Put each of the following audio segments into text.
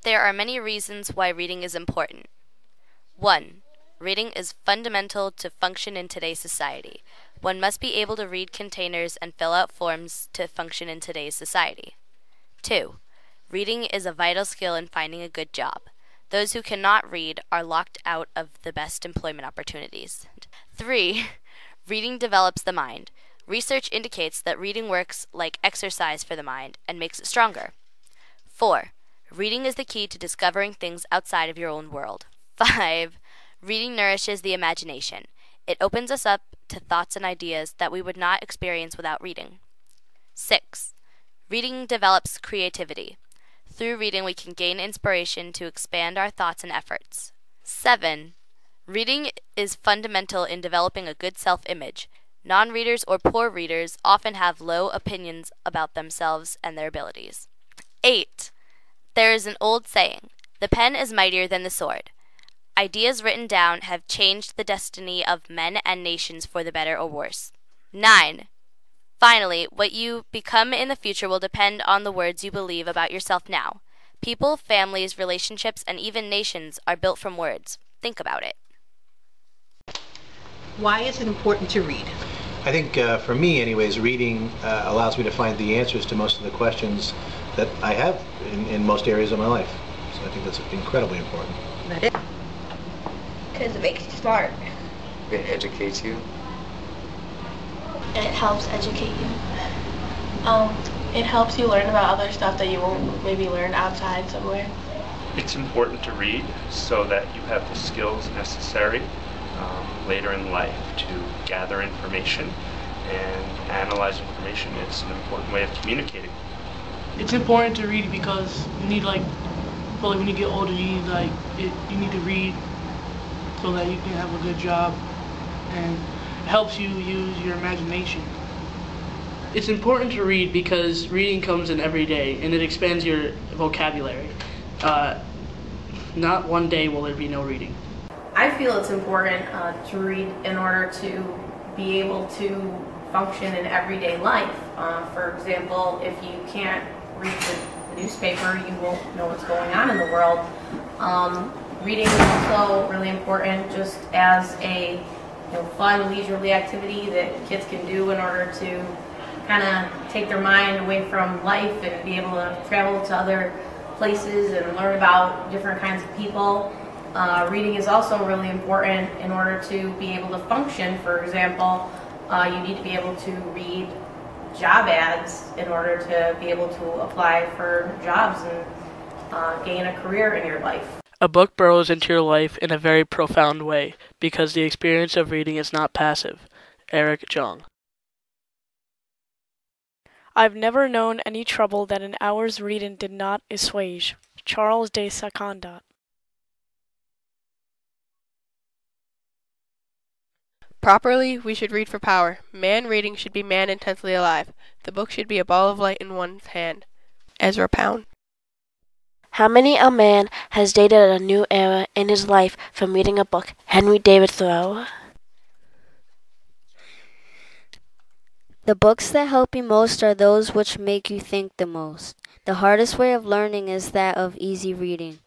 There are many reasons why reading is important. 1. Reading is fundamental to function in today's society. One must be able to read containers and fill out forms to function in today's society. 2. Reading is a vital skill in finding a good job. Those who cannot read are locked out of the best employment opportunities. 3. Reading develops the mind. Research indicates that reading works like exercise for the mind and makes it stronger. 4. Reading is the key to discovering things outside of your own world. 5. Reading nourishes the imagination. It opens us up to thoughts and ideas that we would not experience without reading. 6. Reading develops creativity. Through reading, we can gain inspiration to expand our thoughts and efforts. 7. Reading is fundamental in developing a good self-image. Non-readers or poor readers often have low opinions about themselves and their abilities. 8. There is an old saying, "The pen is mightier than the sword." Ideas written down have changed the destiny of men and nations for the better or worse. 9. Finally, what you become in the future will depend on the words you believe about yourself now. People, families, relationships, and even nations are built from words. Think about it. Why is it important to read? I think for me anyways, reading allows me to find the answers to most of the questions that I have in most areas of my life. So I think that's incredibly important. That it? Because it makes you smart. It educates you. It helps educate you. It helps you learn about other stuff that you won't maybe learn outside somewhere. It's important to read so that you have the skills necessary later in life to gather information, and analyze information is an important way of communicating. It's important to read because you need when you get older, you need to read so that you can have a good job, and it helps you use your imagination. It's important to read because reading comes in every day and it expands your vocabulary. Not one day will there be no reading. I feel it's important to read in order to be able to function in everyday life. For example, if you can't read the newspaper, you won't know what's going on in the world. Reading is also really important just as a fun, leisurely activity that kids can do in order to kind of take their mind away from life and be able to travel to other places and learn about different kinds of people. Reading is also really important in order to be able to function. For example, you need to be able to read job ads in order to be able to apply for jobs and gain a career in your life. A book burrows into your life in a very profound way because the experience of reading is not passive. Eric Jong. I've never known any trouble that an hour's reading did not assuage. Charles de Secondat. Properly, we should read for power. Man reading should be man intensely alive. The book should be a ball of light in one's hand. Ezra Pound. How many a man has dated a new era in his life from reading a book? Henry David Thoreau. The books that help you most are those which make you think the most. The hardest way of learning is that of easy reading.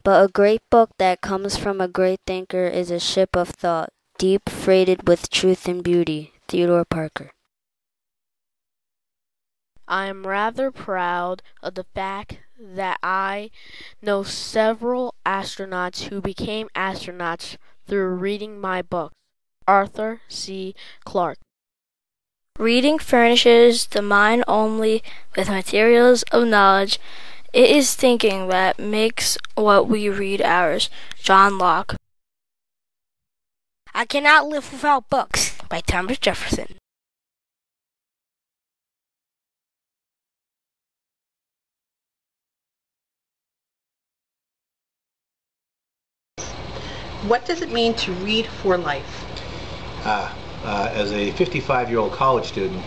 But a great book that comes from a great thinker is a ship of thought, deep freighted with truth and beauty. Theodore Parker. I am rather proud of the fact that I know several astronauts who became astronauts through reading my books. Arthur C. Clarke. Reading furnishes the mind only with materials of knowledge. It is thinking that makes what we read ours. John Locke. I Cannot Live Without Books by Thomas Jefferson. What does it mean to read for life? As a 55-year-old college student,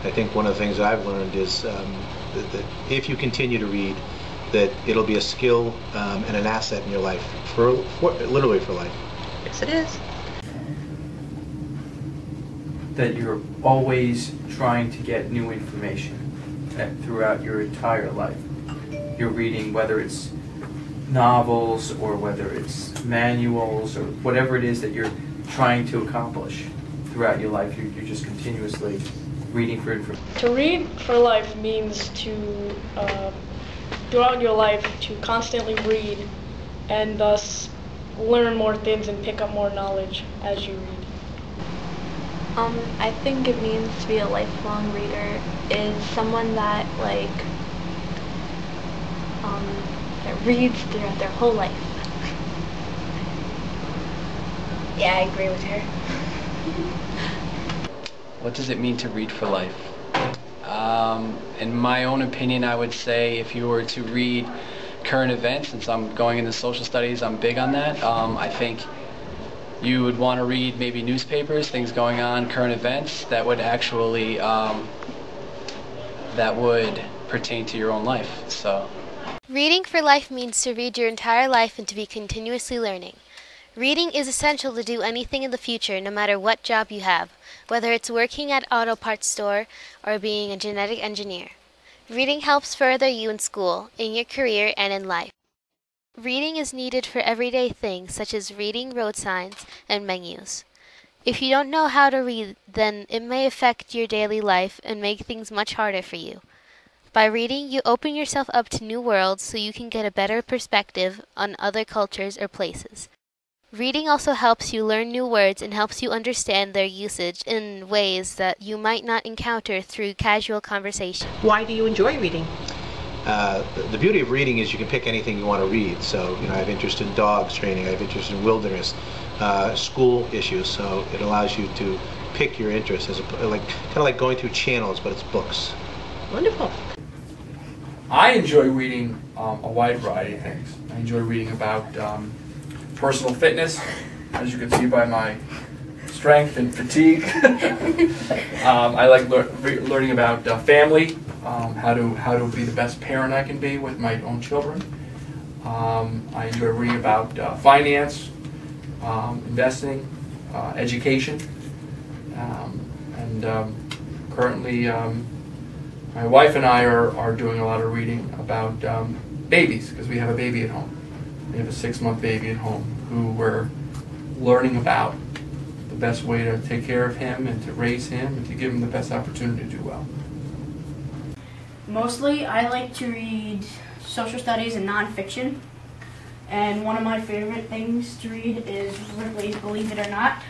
I think one of the things that I've learned is that if you continue to read, that it'll be a skill and an asset in your life, literally for life. Yes, it is. That you're always trying to get new information throughout your entire life. You're reading, whether it's novels or whether it's manuals or whatever it is that you're trying to accomplish throughout your life. You're just continuously reading for information. To read for life means to, throughout your life, to constantly read and thus learn more things and pick up more knowledge as you read. I think it means to be a lifelong reader is someone that that reads throughout their whole life. Yeah, I agree with her. What does it mean to read for life? In my own opinion, I would say if you were to read current events, since I'm going into social studies, I'm big on that. I think you would want to read maybe newspapers, things going on, current events that would actually that would pertain to your own life. So, reading for life means to read your entire life and to be continuously learning. Reading is essential to do anything in the future, no matter what job you have, whether it's working at auto parts store or being a genetic engineer. Reading helps further you in school, in your career, and in life. Reading is needed for everyday things such as reading road signs and menus. If you don't know how to read, then it may affect your daily life and make things much harder for you. By reading, you open yourself up to new worlds so you can get a better perspective on other cultures or places. Reading also helps you learn new words and helps you understand their usage in ways that you might not encounter through casual conversation. Why do you enjoy reading? The beauty of reading is you can pick anything you want to read. So, I have interest in dogs training, I have interest in wilderness, school issues. So it allows you to pick your interest as kind of like going through channels, but it's books. Wonderful. I enjoy reading a wide variety of things. I enjoy reading about personal fitness, as you can see by my strength and fatigue. I like learning about family, how to be the best parent I can be with my own children. I enjoy reading about finance, investing, education, and currently my wife and I are doing a lot of reading about babies, because we have a baby at home. We have a 6-month baby at home who we're learning about the best way to take care of him and to raise him and to give him the best opportunity to do well. Mostly, I like to read social studies and nonfiction. And one of my favorite things to read is Ripley's Believe It or Not.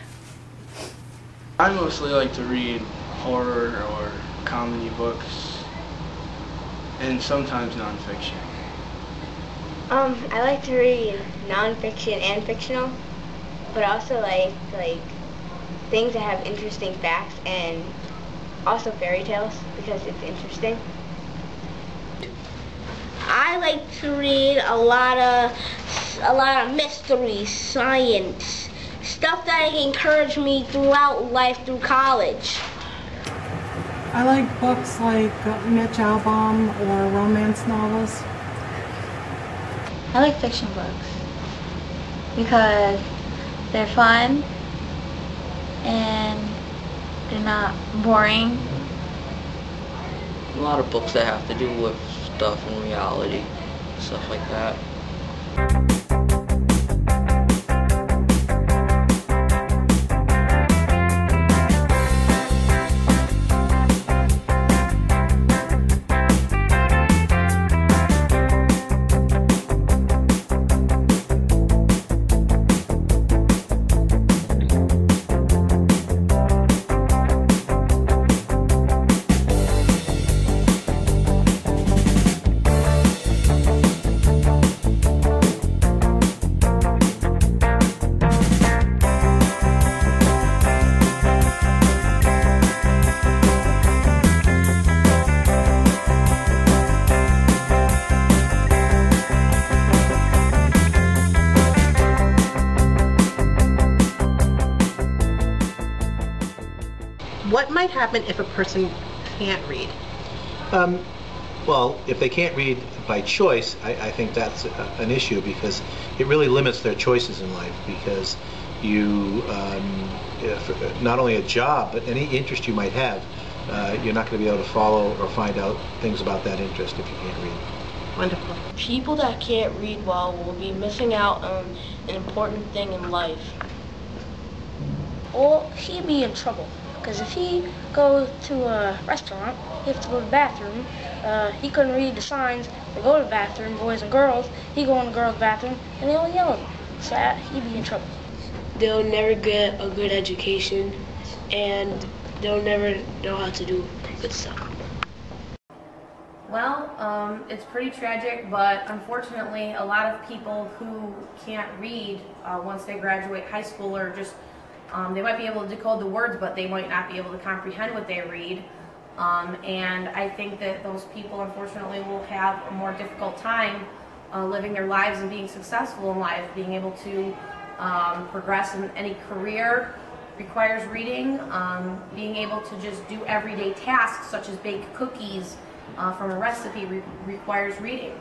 I mostly like to read horror or comedy books, and sometimes nonfiction. I like to read nonfiction and fictional, but also like things that have interesting facts and also fairy tales because it's interesting. I like to read a lot of mystery, science, stuff that encourage me throughout life through college. I like books like Mitch Albom or romance novels. I like fiction books because they're fun and they're not boring. A lot of books that have to do with stuff in reality, stuff like that. What might happen if a person can't read? Well, if they can't read by choice, I think that's an issue, because it really limits their choices in life, because you, not only a job, but any interest you might have, you're not going to be able to follow or find out things about that interest if you can't read. Wonderful. People that can't read well will be missing out on an important thing in life. Well, he'd be in trouble. Because if he goes to a restaurant, he has to go to the bathroom. He couldn't read the signs to go to the bathroom, boys and girls. He go in the girls' bathroom, and they all yell at him. So he'd be in trouble. They'll never get a good education, and they'll never know how to do good stuff. Well, it's pretty tragic, but unfortunately, a lot of people who can't read once they graduate high school or just they might be able to decode the words, but they might not be able to comprehend what they read. And I think that those people, unfortunately, will have a more difficult time living their lives and being successful in life. Being able to progress in any career requires reading. Being able to just do everyday tasks, such as bake cookies from a recipe, requires reading.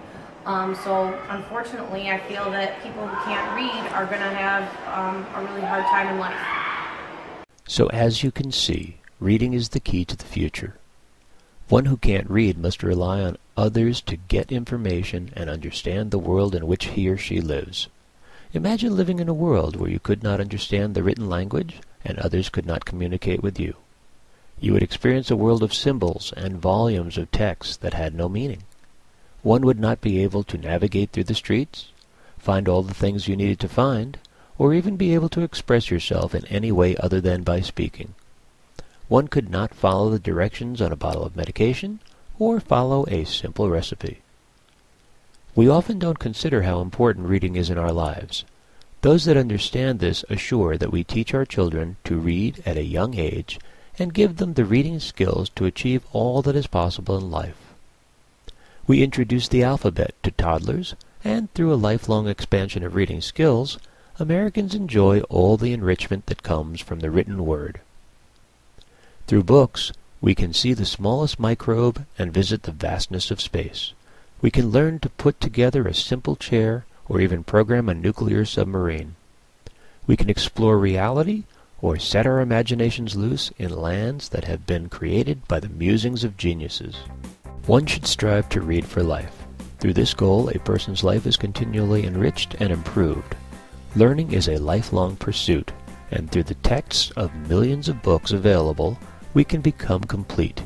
So unfortunately, I feel that people who can't read are going to have a really hard time in life. So as you can see, reading is the key to the future. One who can't read must rely on others to get information and understand the world in which he or she lives. Imagine living in a world where you could not understand the written language and others could not communicate with you. You would experience a world of symbols and volumes of text that had no meaning. One would not be able to navigate through the streets, find all the things you needed to find, or even be able to express yourself in any way other than by speaking. One could not follow the directions on a bottle of medication, or follow a simple recipe. We often don't consider how important reading is in our lives. Those that understand this assure that we teach our children to read at a young age and give them the reading skills to achieve all that is possible in life. We introduce the alphabet to toddlers, and through a lifelong expansion of reading skills, Americans enjoy all the enrichment that comes from the written word. Through books, we can see the smallest microbe and visit the vastness of space. We can learn to put together a simple chair or even program a nuclear submarine. We can explore reality or set our imaginations loose in lands that have been created by the musings of geniuses. One should strive to read for life. Through this goal, a person's life is continually enriched and improved. Learning is a lifelong pursuit, and through the texts of millions of books available, we can become complete.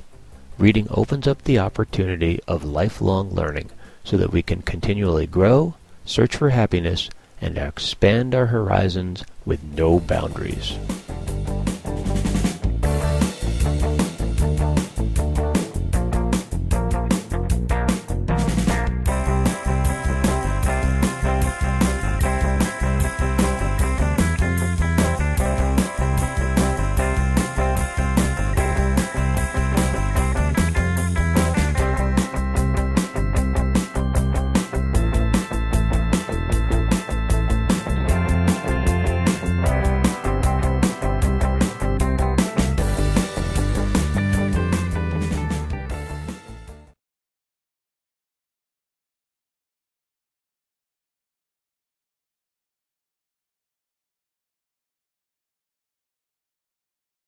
Reading opens up the opportunity of lifelong learning so that we can continually grow, search for happiness, and expand our horizons with no boundaries.